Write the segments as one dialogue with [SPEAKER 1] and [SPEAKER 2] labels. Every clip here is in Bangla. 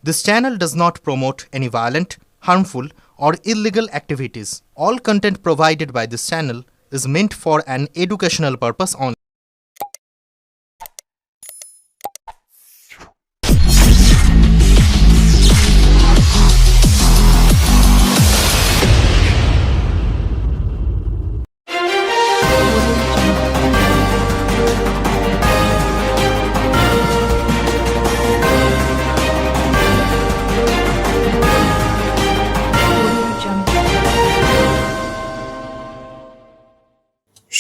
[SPEAKER 1] This channel does not promote any violent, harmful, or illegal activities. All content provided by this channel is meant for an educational purpose only.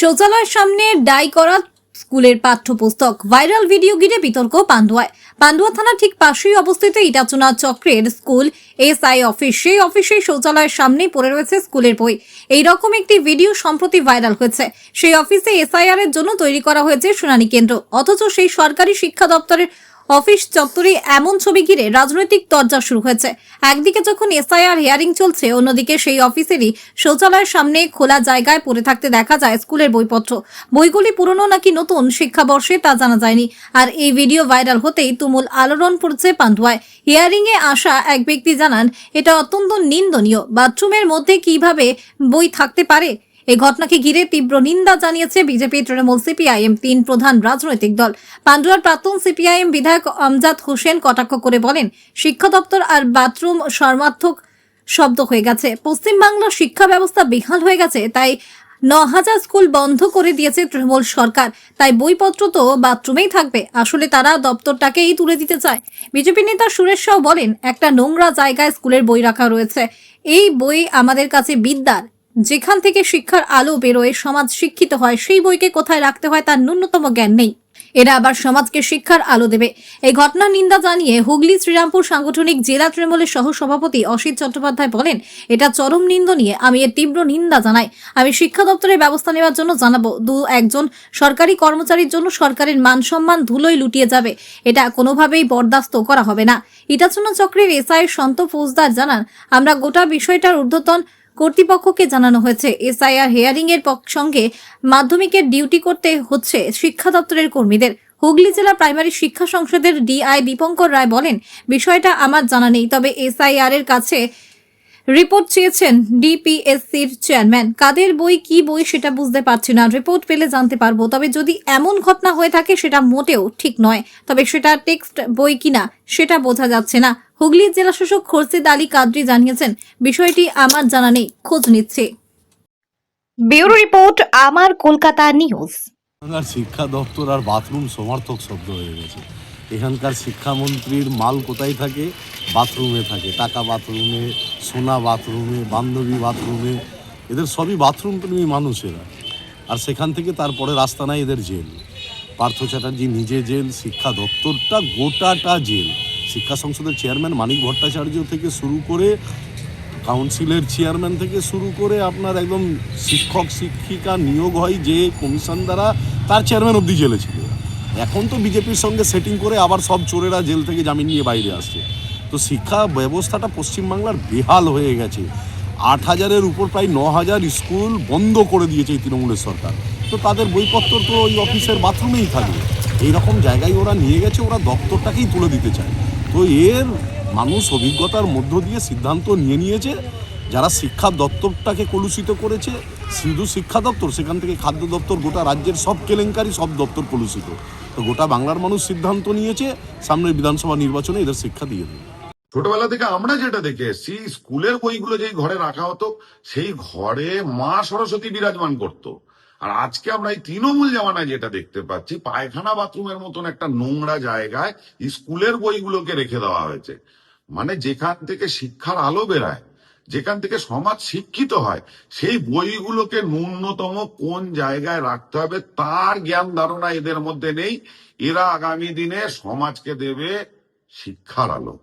[SPEAKER 2] শৌচালয়ের সামনে ডাই করা স্কুলের পাঠ্যপুস্তক, ভাইরাল ভিডিও ঘিরে বিতর্ক পান্ডুয়ায়। পান্ডুয়া থানার ঠিক পাশেই অবস্থিত ইটাচুনা চক্রের স্কুল এসআই অফিস। সেই অফিসে শৌচালয়ের সামনেই পড়ে রয়েছে স্কুলের বই। এইরকম একটি ভিডিও সম্প্রতি ভাইরাল হয়েছে। সেই অফিসে এসআইআর এর জন্য তৈরি করা হয়েছে শুনানি কেন্দ্র, অথচ সেই সরকারি শিক্ষা দপ্তরের অফিস চত্বরে এমন ছবি ঘিরে রাজনৈতিক তরজা শুরু হয়েছে। একদিকে যখন এসআইআর হিয়ারিং চলছে, অন্যদিকে সেই অফিসেরই শৌচালয়ের সামনে খোলা জায়গায় পড়ে থাকতে দেখা যায় স্কুলের বইপত্র। বইগুলি পুরনো নাকি নতুন শিক্ষাবর্ষে তা জানা যায়নি। আর এই ভিডিও ভাইরাল হতেই তুমুল আলোড়ন পড়ছে পান্ডুয়ায়। হিয়ারিং এ আসা এক ব্যক্তি জানান, এটা অত্যন্ত নিন্দনীয়। বাথরুমের মধ্যে কিভাবে বই থাকতে পারে? এই ঘটনাকে ঘিরে তীব্র নিন্দা জানিয়েছে বিজেপি, তৃণমূল, সিপিআইএম, তিন প্রধান রাজনৈতিক দল। পান্ডুয়ার প্রাক্তন সিপিআইএম বিধায়ক আমজাদ হোসেন কটাক্ষ করে বলেন, শিক্ষা দপ্তর আর বাথরুম সমার্থক শব্দ হয়ে গেছে। পশ্চিমবাংলার শিক্ষা ব্যবস্থা বেহাল হয়ে গেছে, তাই ৯,০০০ স্কুল বন্ধ করে দিয়েছে তৃণমূল সরকার। তাই বইপত্র তো বাথরুমেই থাকবে। আসলে তারা দপ্তরটাকেই তুলে দিতে চায়। বিজেপি নেতা সুরেশ সাউ বলেন, একটা নোংরা জায়গায় স্কুলের বই রাখা রয়েছে। এই বই আমাদের কাছে বিদ্যার, যেখান থেকে শিক্ষার আলো বেরোয়, সমাজ শিক্ষিত হয়, সেই বইকে কোথায় রাখতে হয় তার ন্যূনতম জ্ঞান নেই। এরা আবার সমাজকে শিক্ষার আলো দেবে। এই ঘটনার নিন্দা জানিয়ে হুগলি শ্রীরামপুর সাংগঠনিক জেলা তৃণমূলের সহ সভাপতি অসিত চট্টোপাধ্যায় বলেন, এটা চরম নিন্দনীয়। আমি এর তীব্র নিন্দা জানাই। আমি শিক্ষা দপ্তরের ব্যবস্থা নেওয়ার জন্য জানাবো। একজন সরকারি কর্মচারীর জন্য সরকারের মান সম্মান ধুলোয় লুটিয়ে যাবে। এটা কোনোভাবেই বরদাস্ত করা হবে না। ইটাচুনা চক্রের এসআই সন্ত ফৌজদার জানান, আমরা গোটা বিষয়টার ঊর্ধ্বতন কর্তৃপক্ষকে জানানো হয়েছে। এসআইআর হিয়ারিং এর সঙ্গে মাধ্যমিকের ডিউটি করতে হচ্ছে শিক্ষা দপ্তরের কর্মীদের। হুগলি জেলা প্রাইমারি শিক্ষা সংসদের ডিআই দীপঙ্কর রায় বলেন, বিষয়টা আমার জানা নেই, তবে এসআইআর এর কাছে রিপোর্ট চেয়েছেন ডিপিএসসির চেয়ারম্যান। কাদের বই কি বই সেটা বুঝতে পারছি না, রিপোর্ট পেলে জানতে পারবো। তবে যদি এমন ঘটনা হয়ে থাকে সেটা মোটেও ঠিক নয়, তবে সেটা টেক্সট বই কিনা সেটা বোঝা যাচ্ছে না। হুগলি জেলা শাসক খোরশেদ আলী কাদরি জানিয়েছেন, বিষয়টি আমার জানা নেই, খোঁজ নিচ্ছে।
[SPEAKER 3] ব্যুরো রিপোর্ট, আমার কলকাতা নিউজ।
[SPEAKER 4] শিক্ষা দপ্তর আর বাথরুম সমার্থক শব্দ হয়ে গেছে। এখানকার শিক্ষামন্ত্রীর মাল কোথায় থাকে? বাথরুমে থাকে। টাকা বাথরুমে, সোনা বাথরুমে, বান্ধবী বাথরুমে। এদের সবই বাথরুম প্রেমী মানুষেরা। আর সেখান থেকে তারপরে রাস্তা নাই এদের জেল। পার্থ চ্যাটার্জি নিজে জেল, শিক্ষা দপ্তরটা গোটাটা জেল। শিক্ষা সংসদের চেয়ারম্যান মানিক ভট্টাচার্য থেকে শুরু করে, কাউন্সিলের চেয়ারম্যান থেকে শুরু করে, আপনার একদম শিক্ষক শিক্ষিকা নিয়োগ হয় যে কমিশন দ্বারা, তার চেয়ারম্যান অবধি জেলে ছিল। এখন তো বিজেপির সঙ্গে সেটিং করে আবার সব চোরেরা জেল থেকে জামিন নিয়ে বাইরে আসছে। তো শিক্ষা ব্যবস্থাটা পশ্চিমবাংলার বেহাল হয়ে গেছে। ৮,০০০-এর উপর প্রায় ৯,০০০ স্কুল বন্ধ করে দিয়েছে এই তৃণমূলের সরকার। তো তাদের বইপত্র তো ওই অফিসের বাথরুমেই থাকবে। এইরকম জায়গায় ওরা নিয়ে গেছে, ওরা দপ্তরটাকেই তুলে দিতে চায়। তো এর মানুষ অভিজ্ঞতার মধ্য দিয়ে সিদ্ধান্ত নিয়েছে, যারা শিক্ষা দপ্তরটাকে কলুষিত করেছে, শুধু শিক্ষা দপ্তর, সেখান থেকে খাদ্য দপ্তর, গোটা রাজ্যের সব কেলেঙ্কারি, সব দপ্তর কলুষিত। তো গোটা বাংলার মানুষ সিদ্ধান্ত নিয়েছে, সামনের বিধানসভা নির্বাচনে এদের শিক্ষা দিয়ে দেবে।
[SPEAKER 5] ছোটবেলা থেকে আমরা যেটা দেখে এসেছি, স্কুলের বইগুলো যেই ঘরে রাখা হতো, সেই ঘরে মা সরস্বতী বিরাজমান করতো। আর আজকে আমরা এই তৃণমূল জামানায় যেটা দেখতে পাচ্ছি, পায়খানা বাথরুমের মতন একটা নোংরা জায়গায় স্কুলের বইগুলোকে রেখে দেওয়া হয়েছে। মানে যেখান থেকে শিক্ষার আলো বেরায়, যেখান থেকে সমাজ শিক্ষিত হয়, সেই বইগুলোকে ন্যূনতম কোন জায়গায় রাখতে হবে তার জ্ঞান ধারণা এদের মধ্যে নেই। এরা আগামী দিনে সমাজকে দেবে শিক্ষার আলো।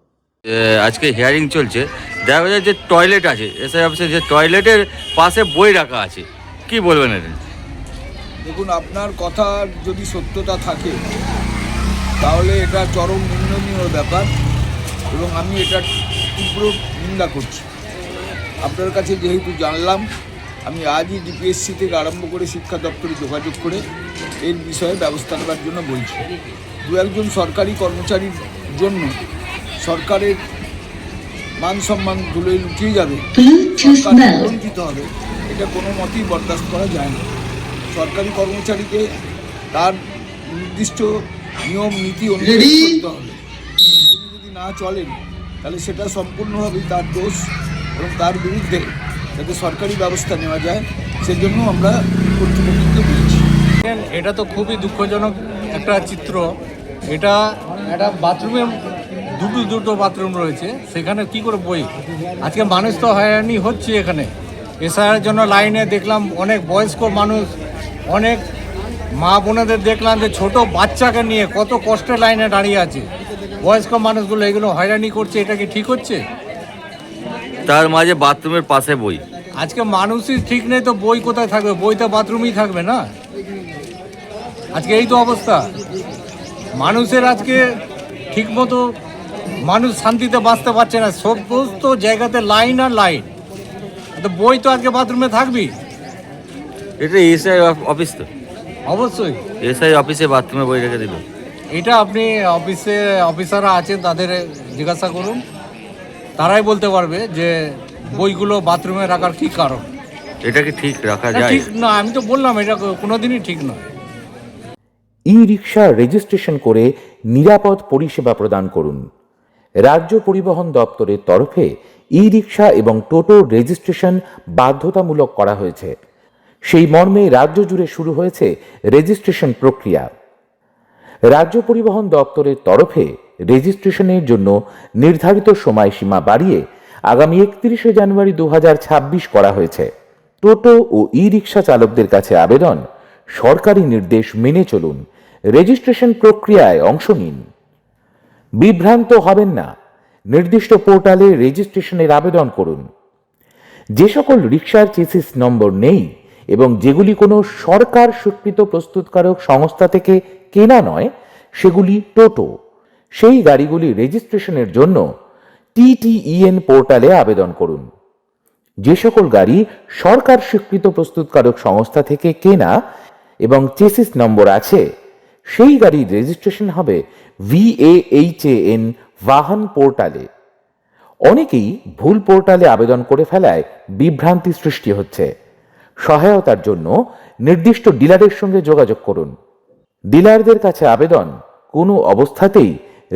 [SPEAKER 6] আজকে হিয়ারিং চলছে, দেখা যায় যে টয়লেট আছে, এসআই অফিসের যে টয়লেটের পাশে বই রাখা আছে, কি বলবেন এটা?
[SPEAKER 7] দেখুন, আপনার কথার যদি সত্যতা থাকে তাহলে এটা চরম নিন্দনীয় ব্যাপার, এবং আমি এটা তীব্র নিন্দা করছি। আপনার কাছে যেহেতু জানলাম, আমি আজই ডিপিএসসি থেকে আরম্ভ করে শিক্ষা দপ্তরে যোগাযোগ করে এর বিষয়ে ব্যবস্থা নেওয়ার জন্য বলছি। দু একজন সরকারি কর্মচারীর জন্য সরকারের মান সম্মান ধুলোয় লুটিয়ে যাবে, সরকার বঞ্চিত হবে, এটা কোনো মতেই বরদাস্ত করা যায় না। সরকারি কর্মচারীকে তার নির্দিষ্ট নিয়ম নীতি অনুযায়ী চলতে হবে। তিনি যদি না চলেন তাহলে সেটা সম্পূর্ণভাবেই তার দোষ এবং তার বিরুদ্ধে যাতে সরকারি ব্যবস্থা নেওয়া যায় সেজন্য আমরা কর্তৃপক্ষকে বলছি।
[SPEAKER 8] এটা তো খুবই দুঃখজনক একটা চিত্র। এটা একটা বাথরুমে দুটো বাথরুম রয়েছে, সেখানে কি করে বই। আজকে মানুষ তো হয়রানি হচ্ছে এখানে। এসআইয়ের জন্য লাইনে দেখলাম অনেক বয়স্ক মানুষ, অনেক মা বোনেদের দেখলাম যে ছোট বাচ্চাকে নিয়ে কত কষ্টে লাইনে দাঁড়িয়ে আছে। বয়স্ক মানুষগুলো এগুলো হয়রানি করছে, এটা কি ঠিক হচ্ছে?
[SPEAKER 6] তার মাঝে বাথরুমের পাশে বই।
[SPEAKER 8] আজকে মানুষই ঠিক নেই তো বই কোথায় থাকবে? বই তো বাথরুমেই থাকবে না। আজকে এই তো অবস্থা। মানুষের আজকে ঠিকমতো মানুষ শান্তিতে বাঁচতে পারছে না, সমস্ত জায়গাতে লাইন আর লাইন। তো বই তো আজকে বাথরুমে থাকবি।
[SPEAKER 6] এটা এসআই অফিস তো,
[SPEAKER 8] অবশ্যই
[SPEAKER 6] এসআই অফিসে বাথরুমে বই রেখে দিল।
[SPEAKER 8] এটা আপনি অফিসাররা আছেন তাদের জিজ্ঞাসা করুন, তারাই বলতে পারবে যে বইগুলো বাথরুমে রাখার কী কারণ।
[SPEAKER 6] এটা কি ঠিক রাখা যায়?
[SPEAKER 8] ঠিক না, আমি তো বললাম এটা কোনোদিনই ঠিক নয়।
[SPEAKER 9] ই রিক্সা রেজিস্ট্রেশন করে নিরাপদ পরিষেবা প্রদান করুন। রাজ্য পরিবহন দপ্তরের তরফে ই রিক্সা এবং টোটো রেজিস্ট্রেশন বাধ্যতামূলক করা হয়েছে। সেই মর্মে রাজ্য জুড়ে শুরু হয়েছে রেজিস্ট্রেশন প্রক্রিয়া। রাজ্য পরিবহন দপ্তরের তরফে রেজিস্ট্রেশনের জন্য নির্ধারিত সময়সীমা বাড়িয়ে আগামী 31শে জানুয়ারি 2026 করা হয়েছে। টোটো ও ই রিক্সা চালকদের কাছে আবেদন, সরকারি নির্দেশ মেনে চলুন, রেজিস্ট্রেশন প্রক্রিয়ায় অংশ নিন। বিভ্রান্ত হবেন না, নির্দিষ্ট পোর্টালে রেজিস্ট্রেশনের আবেদন করুন। যে সকল রিক্সার চেসিস নম্বর নেই এবং যেগুলি কোনো সরকার স্বীকৃত প্রস্তুতকারক সংস্থা থেকে কেনা নয়, সেগুলি টোটো। সেই গাড়িগুলি রেজিস্ট্রেশনের জন্য TTEN পোর্টালে আবেদন করুন। যে সকল গাড়ি সরকার স্বীকৃত প্রস্তুতকারক সংস্থা থেকে কেনা এবং চেসিস নম্বর আছে, সেই গাড়ির রেজিস্ট্রেশন হবে VAHAN বাহন পোর্টালে। অনেকেই ভুল পোর্টালে আবেদন করে ফেলায় বিভ্রান্তি সৃষ্টি হচ্ছে। সহায়তার জন্য নির্দিষ্ট ডিলারের সঙ্গে যোগাযোগ করুন। ডিলারদের কাছে আবেদন, কোনো অবস্থাতেই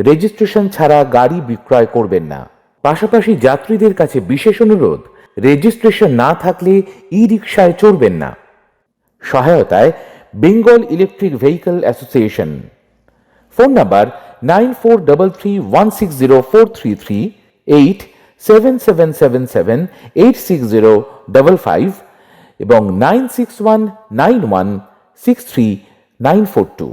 [SPEAKER 9] রেজিস্ট্রেশন ছাড়া গাড়ি বিক্রয় করবেন না। পাশাপাশি যাত্রীদের কাছে বিশেষ অনুরোধ, রেজিস্ট্রেশন না থাকলে ই রিক্সায় চড়বেন না। সহায়তায় Bengal electric vehicle association. Phone number 9433160433, 8777786055 এবং 9619163942।